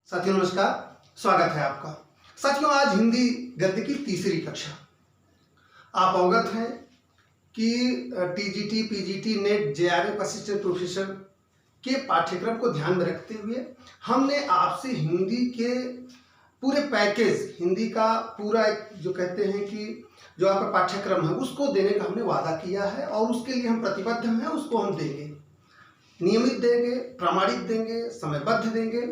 साथियों नमस्कार, स्वागत है आपका। साथियों आज हिंदी गद्य की तीसरी कक्षा। आप अवगत हैं कि TGT, PGT, net, JRF assistant professor के पाठ्यक्रम को ध्यान में रखते हुए हमने आपसे हिंदी के पूरे पैकेज, हिंदी का पूरा जो कहते हैं कि जो आपका पाठ्यक्रम है उसको देने का हमने वादा किया है और उसके लिए हम प्रतिबद्ध हैं। उसको हम देंगे, नियमित देंगे, प्रामाणिक देंगे, समयबद्ध देंगे।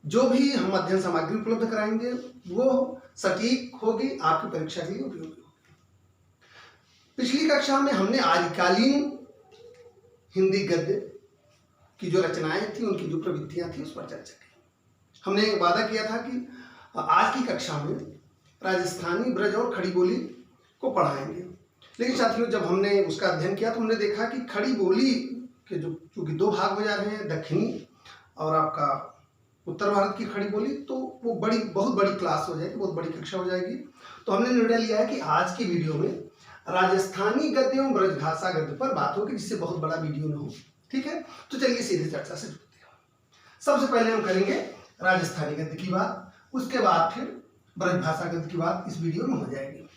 जो भी हम अध्ययन सामग्री उपलब्ध कराएंगे वो सटीक होगी, आपकी परीक्षा के लिए उपयोगी होगी। पिछली कक्षा में हमने आदिकालीन हिंदी गद्य की जो रचनाएं थी, उनकी जो प्रवृत्तियां थी, उस पर चर्चा की। हमने वादा किया था कि आज की कक्षा में राजस्थानी ब्रज और खड़ी बोली को पढ़ाएंगे। लेकिन साथियों जब हमने उसका अध्ययन किया तो हमने देखा कि खड़ी बोली के जो चूंकि दो भाग हो जा रहे हैं, दक्षिणी और आपका उत्तर भारत की खड़ी बोली, तो वो बहुत बड़ी क्लास हो जाएगी, बहुत बड़ी कक्षा हो जाएगी। तो हमने निर्णय लिया है कि आज की वीडियो में राजस्थानी गद्य एवं ब्रजभाषा गद्य पर बात होगी, जिससे बहुत बड़ा वीडियो न हो। ठीक है, तो चलिए सीधे चर्चा से जुड़ते हैं। सबसे पहले हम करेंगे राजस्थानी गद्य की बात, उसके बाद फिर ब्रजभाषा गद्य की बात इस वीडियो में हो जाएगी।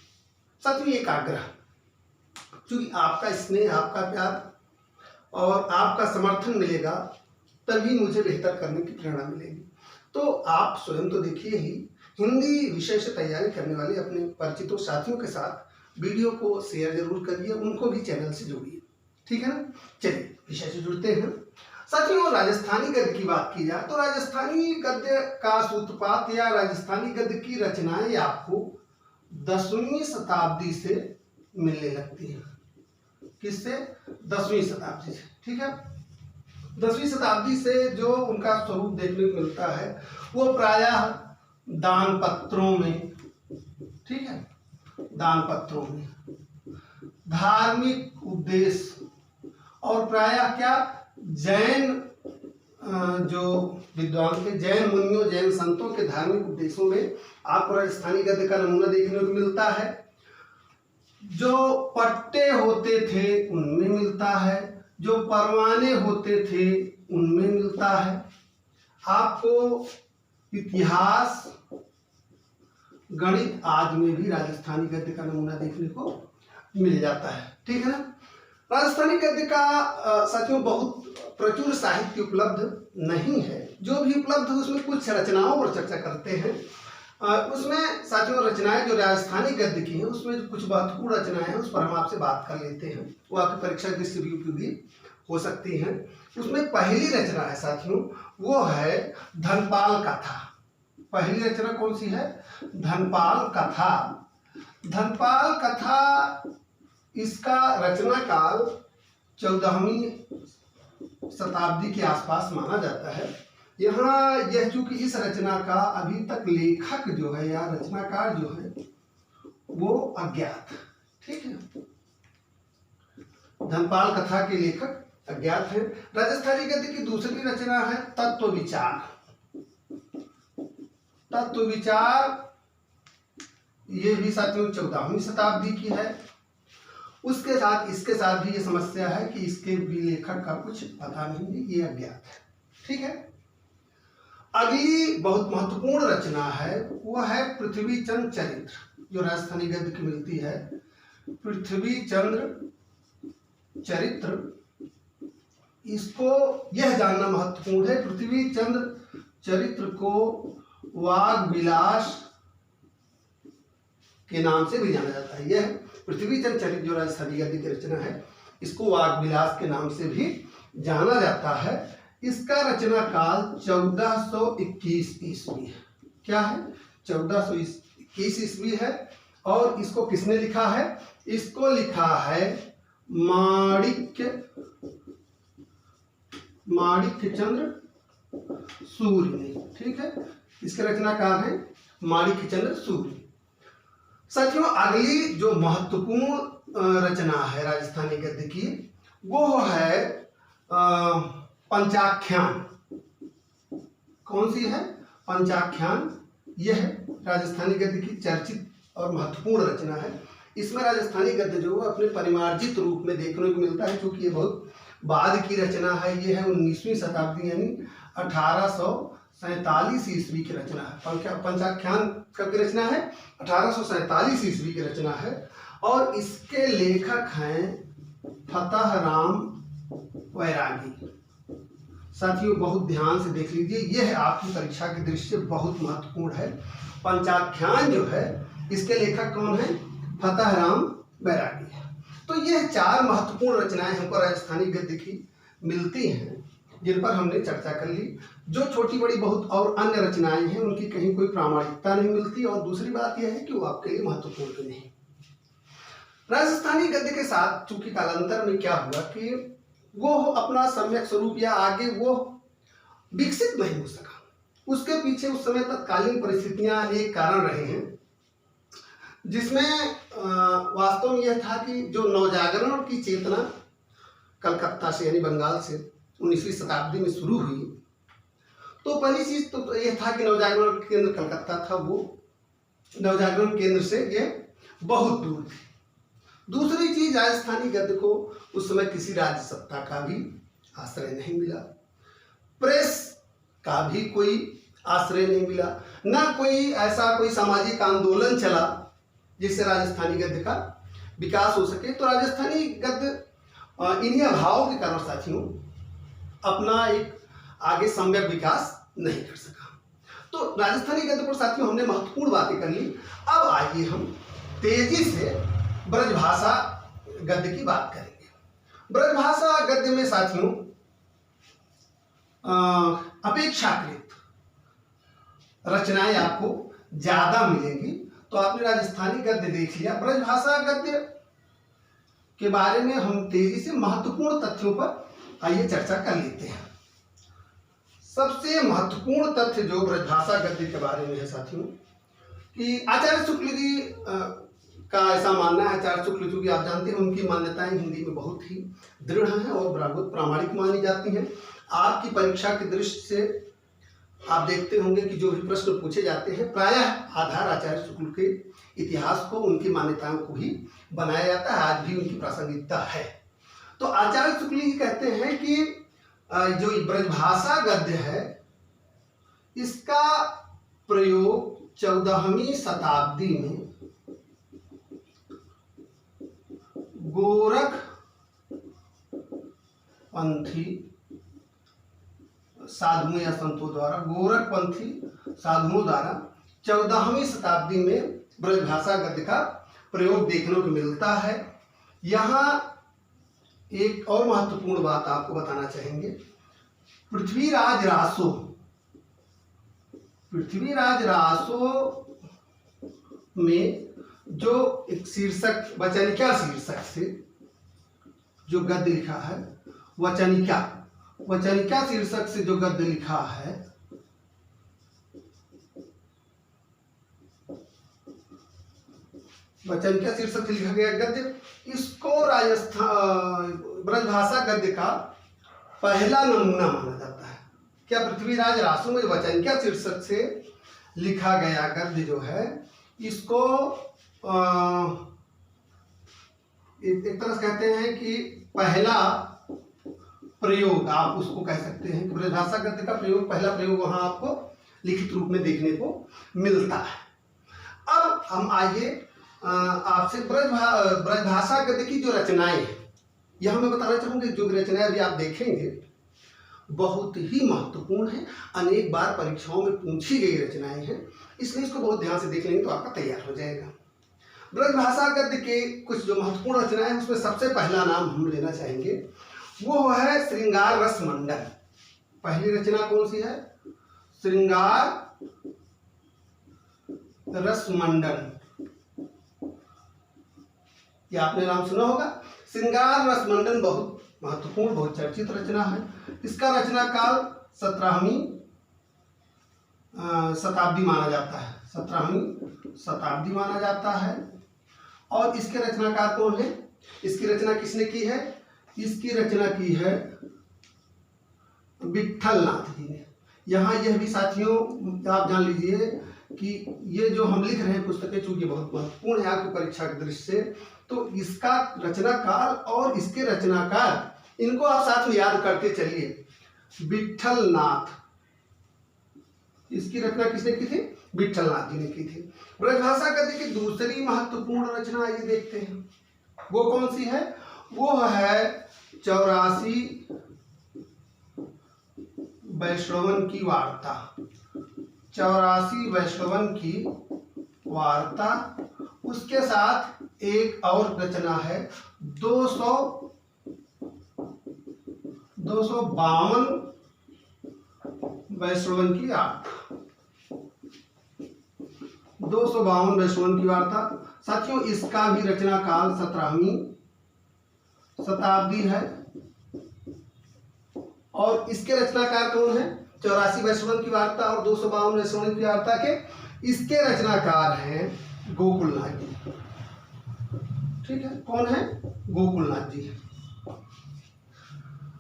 साथियों एक आग्रह, क्योंकि आपका स्नेह, आपका प्यार और आपका समर्थन मिलेगा तभी मुझे बेहतर करने की प्रेरणा मिलेगी। तो आप स्वयं तो देखिए ही, हिंदी विषय से तैयारी करने वाले अपने परिचितों साथियों के साथ वीडियो को शेयर जरूर करिए, उनको भी चैनल से जोड़िए। ठीक है ना, चलिए विषय से जुड़ते हैं। साथियों राजस्थानी गद्य की बात की जाए तो राजस्थानी गद्य का सूत्रपात या राजस्थानी गद्य की रचनाएं आपको 10वीं शताब्दी से मिलने लगती हैं। किससे? 10वीं शताब्दी से। ठीक है, 10वीं शताब्दी से जो उनका स्वरूप देखने को मिलता है वो प्रायः दान पत्रों में, ठीक है, दान पत्रों में धार्मिक उद्देश्य और प्रायः क्या जैन जो विद्वान थे, जैन मुनियों, जैन संतों के धार्मिक उद्देश्यों में आपको राजस्थानी गद्य का नमूना देखने को मिलता है। जो पट्टे होते थे उनमें मिलता है, जो परवाने होते थे उनमें मिलता है। आपको इतिहास, गणित आदि में भी राजस्थानी गद्य का नमूना देखने को मिल जाता है। ठीक है ना, राजस्थानी गद्य का साथियों बहुत प्रचुर साहित्य उपलब्ध नहीं है। जो भी उपलब्ध है उसमें कुछ रचनाओं पर चर्चा करते हैं। उसमें साथियों रचनाएं जो राजस्थानी गद्य की हैं उसमें जो कुछ महत्वपूर्ण रचनाएं हैं उस पर हम आपसे बात कर लेते हैं, वो आपकी परीक्षा की दृष्टि से भी उपयोगी हो सकती हैं। उसमें पहली रचना है साथियों, वो है धनपाल कथा। पहली रचना कौन सी है? धनपाल कथा। धनपाल कथा, इसका रचना काल 14वीं शताब्दी के आसपास माना जाता है। यहाँ यह चूंकि इस रचना का अभी तक लेखक जो है या रचनाकार जो है वो अज्ञात। ठीक है, धनपाल कथा के लेखक अज्ञात है। राजस्थानी गद्य की दूसरी रचना है तत्व विचार। तत्व विचार ये भी साथियों 14वीं शताब्दी की है। उसके साथ इसके साथ भी ये समस्या है कि इसके भी लेखक का कुछ पता नहीं है, ये अज्ञात है। ठीक है, अगली बहुत महत्वपूर्ण रचना है वो है पृथ्वी चंद्र चरित्र, जो राजस्थानी गद्य की मिलती है। पृथ्वी चंद्र चरित्र, इसको यह जानना महत्वपूर्ण है, पृथ्वी चंद्र चरित्र को वाग विलास के नाम से भी जाना जाता है। यह पृथ्वी चंद्र चरित्र जो राजस्थानी गद्य की रचना है इसको वाग विलास के नाम से भी जाना जाता है। इसका रचना काल 1421 ईस्वी है। क्या है? 1421 ईस्वी है। और इसको किसने लिखा है? इसको लिखा है माणिक्य चंद्र सूर्य ने। ठीक है, इसके रचनाकार है माणिक्य चंद्र सूर्य। साथियों अगली जो महत्वपूर्ण रचना है राजस्थानी गद्य की वो है पंचाख्यान। कौन सी है? पंचाख्यान। यह राजस्थानी गद्य की चर्चित और महत्वपूर्ण रचना है। इसमें राजस्थानी गद्य जो है अपने परिमार्जित रूप में देखने को मिलता है, क्योंकि ये बहुत बाद की रचना है। ये है 19वीं शताब्दी यानी 1800 1847 ईस्वी की रचना है। पंचाख्यान कब की रचना है? 1847 ईस्वी की रचना है और इसके लेखक हैं फतह राम वैरागी। साथियों बहुत ध्यान से देख लीजिए, यह आपकी परीक्षा की दृष्टि से बहुत महत्वपूर्ण है। पंचाख्यान जो है इसके लेखक कौन है? फतह राम बैरागी है। तो यह चार महत्वपूर्ण रचनाएं हमको राजस्थानी गद्य की मिलती हैं जिन पर हमने चर्चा कर ली। जो छोटी बड़ी बहुत और अन्य रचनाएं हैं उनकी कहीं कोई प्रामाणिकता नहीं मिलती और दूसरी बात यह है कि वो आपके लिए महत्वपूर्ण भी नहीं। राजस्थानी गद्य के साथ चूंकि कालांतर में क्या हुआ कि वो अपना सम्यक स्वरूप या आगे वो विकसित नहीं हो सका। उसके पीछे उस समय तत्कालीन परिस्थितियां अनेक कारण रहे हैं, जिसमें वास्तव में यह था कि जो नवजागरण की चेतना कलकत्ता से यानी बंगाल से 19वीं शताब्दी में शुरू हुई, तो पहली चीज तो यह था कि नवजागरण केंद्र कलकत्ता था, वो नवजागरण केंद्र से ये बहुत दूर थे। दूसरी चीज, राजस्थानी गद्य को उस समय किसी राज्य सत्ता का भी आश्रय नहीं मिला, प्रेस का भी कोई आश्रय नहीं मिला, न कोई ऐसा कोई सामाजिक आंदोलन चला जिससे राजस्थानी गद्य का विकास हो सके। तो राजस्थानी गद्य इन्हीं अभावों के कारण साथियों अपना एक आगे सम्यक विकास नहीं कर सका। तो राजस्थानी गद्य पर साथियों हमने महत्वपूर्ण बातें कर ली। अब आइए हम तेजी से ब्रजभाषा गद्य की बात करेंगे। ब्रजभाषा गद्य में साथियों अपेक्षाकृत रचनाएं आपको ज्यादा मिलेंगी। तो आपने राजस्थानी गद्य देख लिया। ब्रजभाषा गद्य के बारे में हम तेजी से महत्वपूर्ण तथ्यों पर आइए चर्चा कर लेते हैं। सबसे महत्वपूर्ण तथ्य जो ब्रजभाषा गद्य के बारे में है साथियों कि आचार्य शुक्ल जी का ऐसा मानना है। आचार्य शुक्ल जी आप जानते हैं उनकी मान्यताएं हिंदी में बहुत ही दृढ़ हैं और बहुत प्रामाणिक मानी जाती हैं। आपकी परीक्षा की दृष्टि से आप देखते होंगे कि जो भी प्रश्न पूछे जाते हैं प्रायः आधार आचार्य शुक्ल के इतिहास को, उनकी मान्यताओं को ही बनाया जाता है। आज भी उनकी प्रासंगिकता है। तो आचार्य शुक्ल जी कहते हैं कि जो ब्रजभाषा गद्य है इसका प्रयोग 14वीं शताब्दी में गोरखपंथी साधुओं या संतों द्वारा, गोरखपंथी साधुओं द्वारा 14वीं शताब्दी में ब्रजभाषा गद्य का प्रयोग देखने को मिलता है। यहाँ एक और महत्वपूर्ण बात आपको बताना चाहेंगे। पृथ्वीराज रासो में जो एक शीर्षक वचनिका शीर्षक से जो गद्य लिखा है, वचनिका शीर्षक से जो गद्य लिखा है वचनिका शीर्षक से लिखा गया गद्य, इसको राजस्थान ब्रजभाषा गद्य का पहला नमूना माना जाता है। क्या पृथ्वीराज रासो में वचनिका शीर्षक से लिखा गया गद्य जो है इसको एक तरह से कहते हैं कि पहला प्रयोग आप उसको कह सकते हैं कि ब्रजभाषा गद्य का प्रयोग, पहला प्रयोग वहां आपको लिखित रूप में देखने को मिलता है। अब हम आइए आपसे ब्रजभाषा गद्य की जो रचनाएं हैं, यह मैं बताना चाहूंगी। जो रचनाएं अभी आप देखेंगे बहुत ही महत्वपूर्ण है, अनेक बार परीक्षाओं में पूछी गई रचनाएं हैं, इसलिए इसको बहुत ध्यान से देख लेंगे तो आपका तैयार हो जाएगा। ब्रजभाषा गद्य के कुछ जो महत्वपूर्ण रचनाएं हैं उसमें सबसे पहला नाम हम लेना चाहेंगे, वो है श्रृंगार रस मंडन। पहली रचना कौन सी है? श्रृंगार रस मंडन। ये आपने नाम सुना होगा। श्रृंगार रस मंडन बहुत महत्वपूर्ण, बहुत चर्चित रचना है। इसका रचना काल 17वीं शताब्दी माना जाता है, 17वीं शताब्दी माना जाता है। और इसके रचनाकार कौन है? इसकी रचना किसने की है? इसकी रचना की है विट्ठल नाथ जी ने। यहाँ यह भी साथियों आप जान लीजिए कि ये जो हम लिख रहे हैं पुस्तकें चूंकि बहुत महत्वपूर्ण है आपकी परीक्षा की दृष्टि से, तो इसका रचना काल और इसके रचनाकार इनको आप साथ में याद करते चलिए। विट्ठल नाथ इसकी रचना किसने की थी? विट्ठलनाथ जी ने की थी। ब्रजभाषा गद्य की दूसरी महत्वपूर्ण रचना ये देखते हैं, वो कौन सी है? वो है 84 वैष्णवन की वार्ता। 84 वैष्णवन की वार्ता, उसके साथ एक और रचना है 252 वैष्णवन की वार्ता। 252 वैष्णवन की वार्ता। साथियों इसका भी रचना काल 17वीं शताब्दी है। और इसके रचनाकार कौन है? 84 वैष्णवन की वार्ता और 252 वैष्णवन की वार्ता के इसके रचनाकार हैं गोकुलनाथ जी। ठीक है, कौन है? गोकुलनाथ जी।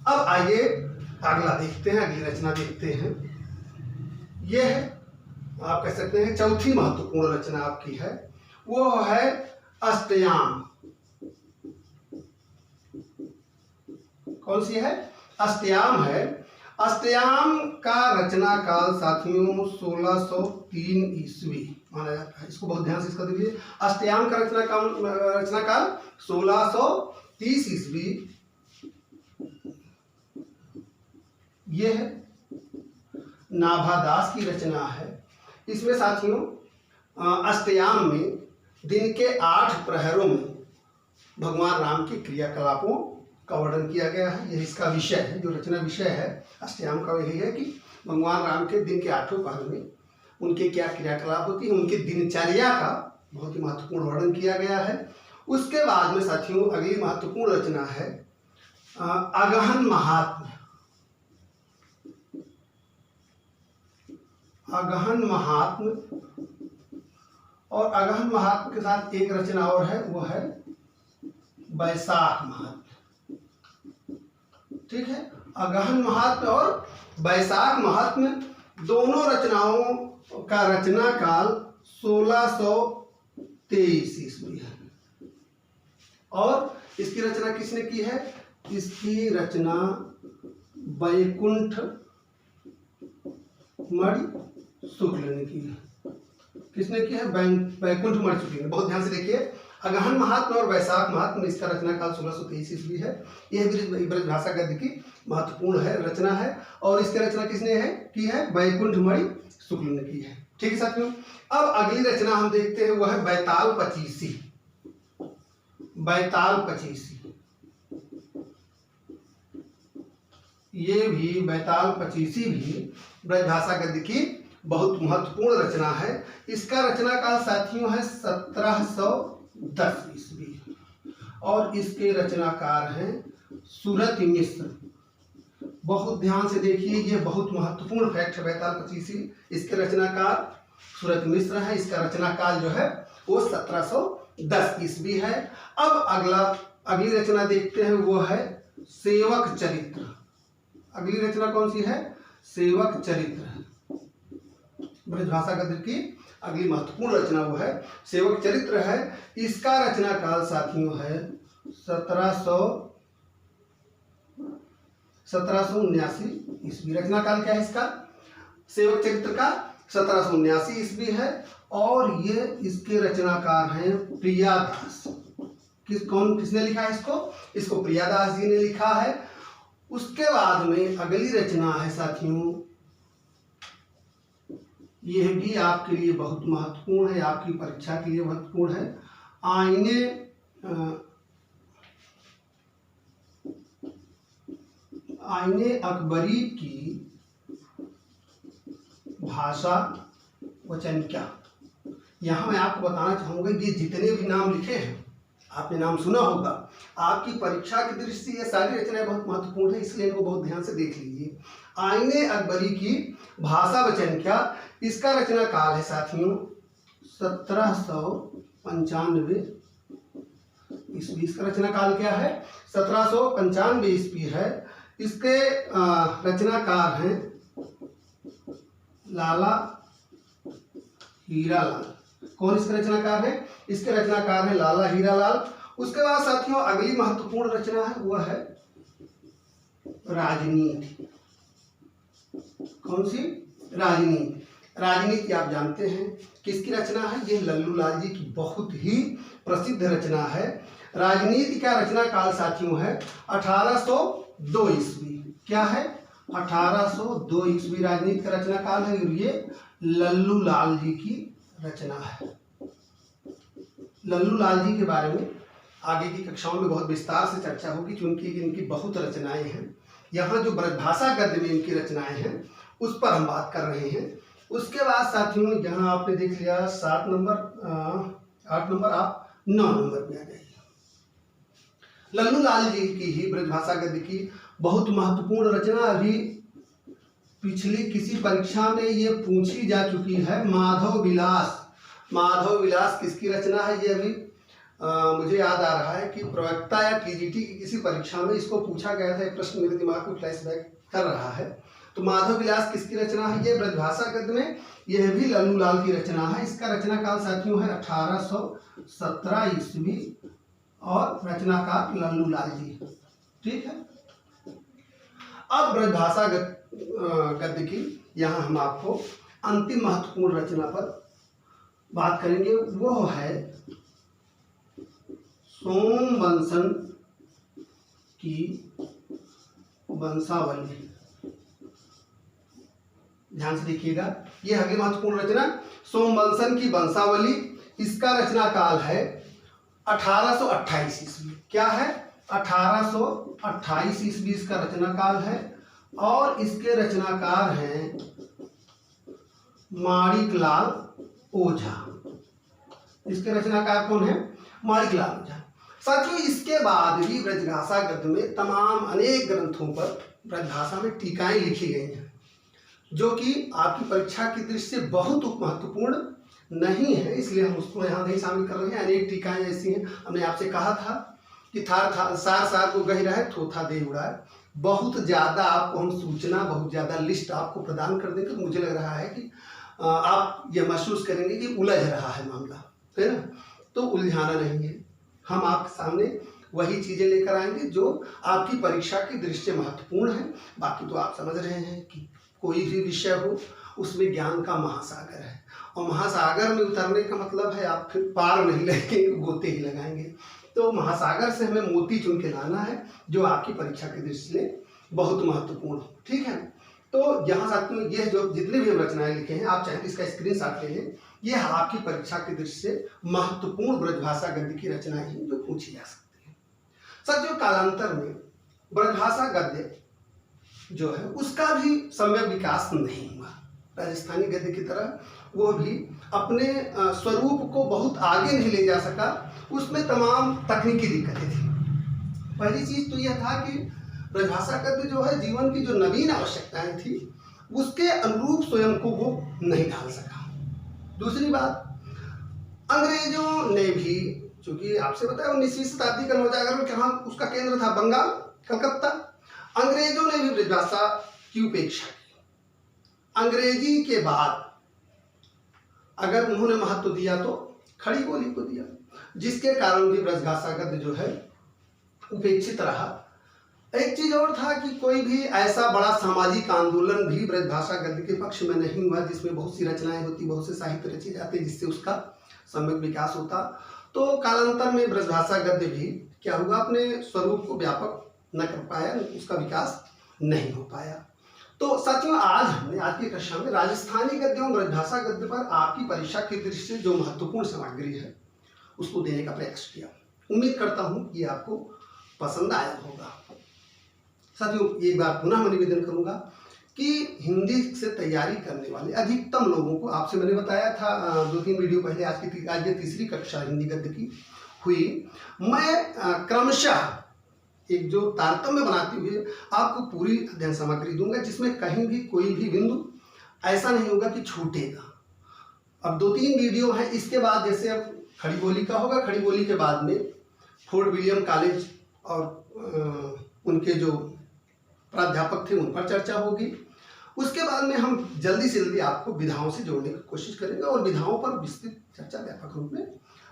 अब आइए अगला देखते हैं, अगली रचना देखते हैं। यह है, आप कह सकते हैं चौथी महत्वपूर्ण रचना आपकी है, वो है अष्टयाम। कौन सी है? अष्टयाम है। अष्टयाम का रचना काल साथियों 1603 ईस्वी माना जाता है। इसको बहुत ध्यान से इसका देखिए। अष्टयाम का रचना काल 1630 ईस्वी। यह है नाभादास की रचना है। इसमें साथियों अष्टयाम में दिन के 8 प्रहरों में भगवान राम के क्रियाकलापों का वर्णन किया गया है। यह इसका विषय है, जो रचना विषय है अष्टयाम का यही है कि भगवान राम के दिन के 8 प्रहर में उनके क्या क्रियाकलाप होती है, उनकी दिनचर्या का बहुत ही महत्वपूर्ण वर्णन किया गया है। उसके बाद में साथियों अगली महत्वपूर्ण रचना है अगहन महात्म्य। अगहन महात्म्य, और अगहन महात्म्य के साथ एक रचना और है, वो है वैशाख महात्म्य। ठीक है, अगहन महात्म्य और वैशाख महात्म्य दोनों रचनाओं का रचना काल 1623 ईस्वी है। और इसकी रचना किसने की है? इसकी रचना वैकुंठ मणि शुक्ल ने की है। किसने की है? वैकुंठ मणि शुक्ल ने। बहुत ध्यान से देखिए, अगहन महात्म्य और वैशाख महात्म्य, इसका रचना काल 1623 ईस्वी है। यह ब्रजभाषा गद्य की महत्वपूर्ण है रचना है। और इसकी रचना किसने है की है? वैकुंठ मणि शुक्ल ने की है। ठीक है साथियों, अब अगली रचना हम देखते हैं, वह है बैताल पचीसी। बैताल पचीसी, ये भी बैताल पचीसी भी ब्रजभाषा गद्य की बहुत महत्वपूर्ण रचना है। इसका रचना काल साथियों है 1710 ईस्वी। और इसके रचनाकार हैं सूरत मिश्र। बहुत ध्यान से देखिए, ये बहुत महत्वपूर्ण फैक्ट है बैताल पचीसी। इसके रचनाकार सूरत मिश्र है। इसका रचनाकाल जो है वो 1710 ईस्वी है। अब अगली रचना देखते हैं, वो है सेवक चरित्र। अगली रचना कौन सी है? सेवक चरित्र। ब्रजभाषा गद्य की अगली महत्वपूर्ण रचना वो है सेवक चरित्र है। इसका रचना काल साथियों है 1779 ईस्वी। रचना काल क्या है इसका? सेवक चरित्र का 1779 ईस्वी है। और ये इसके रचनाकार हैं प्रियादास। किसने लिखा है इसको? इसको प्रियादास जी ने लिखा है। उसके बाद में अगली रचना है साथियों, यह भी आपके लिए बहुत महत्वपूर्ण है, आपकी परीक्षा के लिए महत्वपूर्ण है। आईने अकबरी की भाषा वचन क्या। यहाँ मैं आपको बताना चाहूँगा, ये जितने भी नाम लिखे हैं, आपने नाम सुना होगा, आपकी परीक्षा की दृष्टि से ये सारी रचनाएं बहुत महत्वपूर्ण है, इसलिए इनको बहुत ध्यान से देख लीजिए। आईने अकबरी की भाषा वचन क्या, इसका रचना काल है साथियों 1795 ईस्वी। इसका रचना काल क्या है? 1795 ईस्वी है। इसके रचनाकार हैं लाला हीरालाल। कौन इसके रचनाकार है? इसके रचनाकार है लाला हीरालाल। उसके बाद साथियों अगली महत्वपूर्ण रचना है, वह है राजनीति। कौन सी? राजनीति। राजनीति आप जानते हैं किसकी रचना है, ये लल्लू लाल जी की बहुत ही प्रसिद्ध रचना है। राजनीति का रचना काल साथियों है 1802 ईस्वी। क्या है? 1802 ईस्वी राजनीति का रचना काल है और ये लल्लू लाल जी की रचना है। लल्लू लाल जी के बारे में आगे की कक्षाओं में बहुत विस्तार से चर्चा होगी क्योंकि इनकी बहुत रचनाएं हैं। यहाँ जो ब्रजभाषा गद्य में इनकी रचनाएं हैं उस पर हम बात कर रहे हैं। उसके बाद साथियों यहाँ आपने देख लिया 7 नंबर, 8 नंबर, आप 9 नंबर पे आ जाइए। लल्लू लाल जी की ही ब्रजभाषा गद्य की बहुत महत्वपूर्ण रचना अभी पिछली किसी परीक्षा में ये पूछी जा चुकी है, माधव विलास। माधव विलास किसकी रचना है? ये अभी मुझे याद आ रहा है कि प्रवक्ता या टीजीटी की किसी परीक्षा में इसको पूछा गया था। एक प्रश्न मेरे दिमाग में फ्लैशबैक कर रहा है। तो माधव विलास किसकी रचना है? ये ब्रजभाषा गद्य में यह भी लल्लू लाल की रचना है। इसका रचना काल साथियों है 1817 ईस्वी और रचनाकार लल्लू लाल जी। ठीक है। अब ब्रजभाषा गद्य की यहाँ हम आपको अंतिम महत्वपूर्ण रचना पर बात करेंगे, वो है सोमवंशन की वंशावली। ध्यान से देखिएगा, यह अगली महत्वपूर्ण रचना सोमवंशन की वंशावली। इसका रचना काल है 1828 ईस्वी। क्या है? 1828 ईस्वी इसका रचना काल है और इसके रचनाकार हैं माणिकलाल ओझा। इसके रचनाकार कौन है? माणिकलाल ओझा। साथियों इसके बाद भी ब्रजभाषा गद्य में तमाम अनेक ग्रंथों पर ब्रजभाषा में टीकाएं लिखी गई हैं जो कि आपकी परीक्षा की दृष्टि से बहुत महत्वपूर्ण नहीं है, इसलिए हम उसको यहाँ नहीं शामिल कर रहे हैं। अनेक टीकाएं ऐसी हैं, हमने आपसे कहा था कि सार सार को गही रहे थोथा दे उड़ाए। बहुत ज़्यादा आपको हम सूचना, बहुत ज़्यादा लिस्ट आपको प्रदान कर देंगे। मुझे लग रहा है कि आप ये महसूस करेंगे कि उलझ रहा है मामला, है ना। तो उलझाना नहीं है, हम आपके सामने वही चीज़ें लेकर आएंगे जो आपकी परीक्षा की दृष्टि से महत्वपूर्ण है। बाकी तो आप समझ रहे हैं कि कोई भी विषय हो उसमें ज्ञान का महासागर है और महासागर में उतरने का मतलब है आप फिर पार नहीं लगेंगे, गोते ही लगाएंगे। तो महासागर से हमें मोती चुन के लाना है जो आपकी परीक्षा की दृष्टि से बहुत महत्वपूर्ण हो। ठीक है। तो यहाँ साथियों ये जो जितने भी हम रचनाएं लिखे हैं आप चाहे तो इसका स्क्रीनशॉट ले लें। यह आपकी परीक्षा की दृष्टि से महत्वपूर्ण ब्रजभाषा गद्य की रचनाएं हैं जो पूछी जा सकती हैं। साथियों कालांतर में ब्रजभाषा गद्य जो है उसका भी सम्यक विकास नहीं हुआ। राजस्थानी गद्य की तरह वो भी अपने स्वरूप को बहुत आगे नहीं ले जा सका। उसमें तमाम तकनीकी दिक्कतें थी। पहली चीज तो यह था कि ब्रजभाषा गद्य जो है जीवन की जो नवीन आवश्यकताएं थी उसके अनुरूप स्वयं को वो नहीं ढाल सका। दूसरी बात, अंग्रेजों ने भी, चूंकि आपसे बताया 19वीं शताब्दी का नौजागरण कहाँ उसका केंद्र था, बंगाल, कलकत्ता। अंग्रेजों ने भी ब्रजभाषा की उपेक्षा की। अंग्रेजी के बाद अगर उन्होंने महत्व दिया तो खड़ी बोली को दिया, जिसके कारण भी ब्रजभाषा गद्य जो है उपेक्षित रहा। एक चीज और था कि कोई भी ऐसा बड़ा सामाजिक आंदोलन भी ब्रजभाषा गद्य के पक्ष में नहीं हुआ जिसमें बहुत सी रचनाएं होती, बहुत से साहित्य रचे जाते जिससे उसका सम्यक विकास होता। तो कालांतर में ब्रजभाषा गद्य भी क्या हुआ, अपने स्वरूप को व्यापक न कर पाया, उसका विकास नहीं हो पाया। तो साथियों आज हमने आज की कक्षा में राजस्थानी गद्य एवं ब्रजभाषा गद्य पर आपकी परीक्षा की दृष्टि से जो महत्वपूर्ण सामग्री है उसको देने का प्रयास किया। उम्मीद करता हूँ कि आपको पसंद आया होगा। साथियों एक बार पुनः मैं निवेदन करूंगा कि हिंदी से तैयारी करने वाले अधिकतम लोगों को, आपसे मैंने बताया था 2-3 वीडियो पहले, आज ये तीसरी कक्षा हिंदी गद्य की हुई, मैं क्रमशः एक जो तारतम्य बनाते हुए आपको पूरी अध्ययन सामग्री दूंगा जिसमें कहीं भी कोई भी बिंदु ऐसा नहीं होगा कि छूटेगा। अब 2-3 वीडियो हैं, इसके बाद जैसे अब खड़ी बोली का होगा, खड़ी बोली के बाद में फोर्ट विलियम कॉलेज और उनके जो प्राध्यापक थे उन पर चर्चा होगी। उसके बाद में हम जल्दी से जल्दी आपको विधाओं से जोड़ने की कोशिश करेंगे और विधाओं पर विस्तृत चर्चा व्यापक रूप में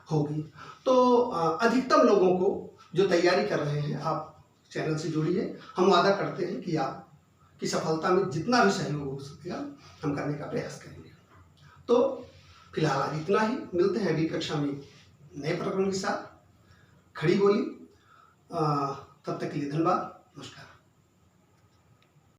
होगी। तो अधिकतम लोगों को जो तैयारी कर रहे हैं आप चैनल से जुड़िए। हम वादा करते हैं कि आपकी सफलता में जितना भी सहयोग हो सकेगा हम करने का प्रयास करेंगे। तो फिलहाल आज इतना ही, मिलते हैं अगली कक्षा में नए प्रकरण के साथ। खड़ी बोली। तब तक के लिए धन्यवाद, नमस्कार।